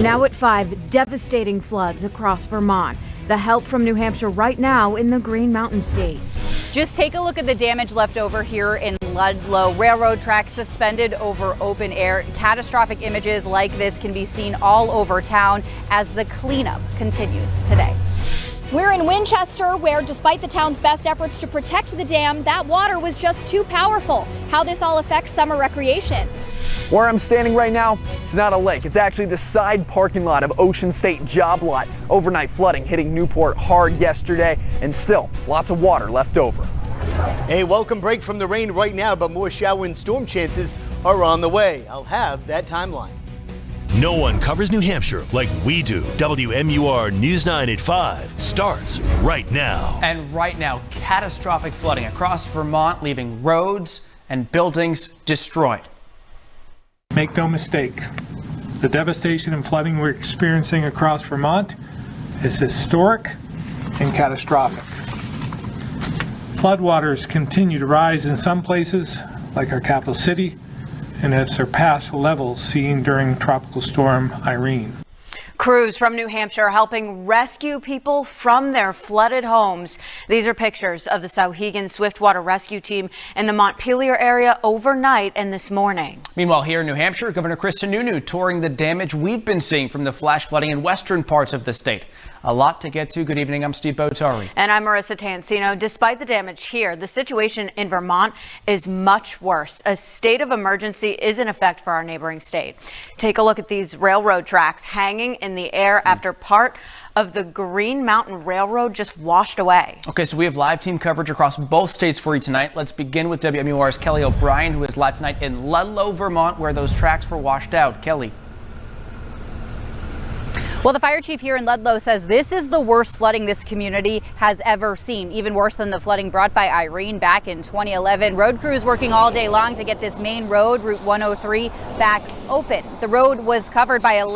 Now at 5, devastating floods across Vermont. The help from New Hampshire right now in the Green Mountain State. Just take a look at the damage left over here in Ludlow. Railroad tracks suspended over open air. Catastrophic images like this can be seen all over town as the cleanup continues today. We're in Winchester, where despite the town's best efforts to protect the dam, that water was just too powerful. How this all affects summer recreation. Where I'm standing right now, it's not a lake. It's actually the side parking lot of Ocean State Job Lot. Overnight flooding hitting Newport hard yesterday, and still lots of water left over. A welcome break from the rain right now, but more shower and storm chances are on the way. I'll have that timeline. No one covers New Hampshire like we do. WMUR News 9 at 5 starts right now. And right now, catastrophic flooding across Vermont, leaving roads and buildings destroyed. Make no mistake, the devastation and flooding we're experiencing across Vermont is historic and catastrophic. Floodwaters continue to rise in some places, like our capital city, and have surpassed levels seen during Tropical Storm Irene. Crews from New Hampshire helping rescue people from their flooded homes. These are pictures of the Souhegan Swiftwater Rescue Team in the Montpelier area overnight and this morning. Meanwhile, here in New Hampshire, Governor Chris Sununu touring the damage we've been seeing from the flash flooding in western parts of the state. A lot to get to. Good evening. I'm Steve Botari. And I'm Marissa Tansino. Despite the damage here, the situation in Vermont is much worse. A state of emergency is in effect for our neighboring state. Take a look at these railroad tracks hanging in the air after part of the Green Mountain Railroad just washed away. Okay, so we have live team coverage across both states for you tonight. Let's begin with WMUR's Kelly O'Brien, who is live tonight in Ludlow, Vermont, where those tracks were washed out. Kelly. Well, the fire chief here in Ludlow says this is the worst flooding this community has ever seen, even worse than the flooding brought by Irene back in 2011. Road crews working all day long to get this main road, Route 103, back open. The road was covered by a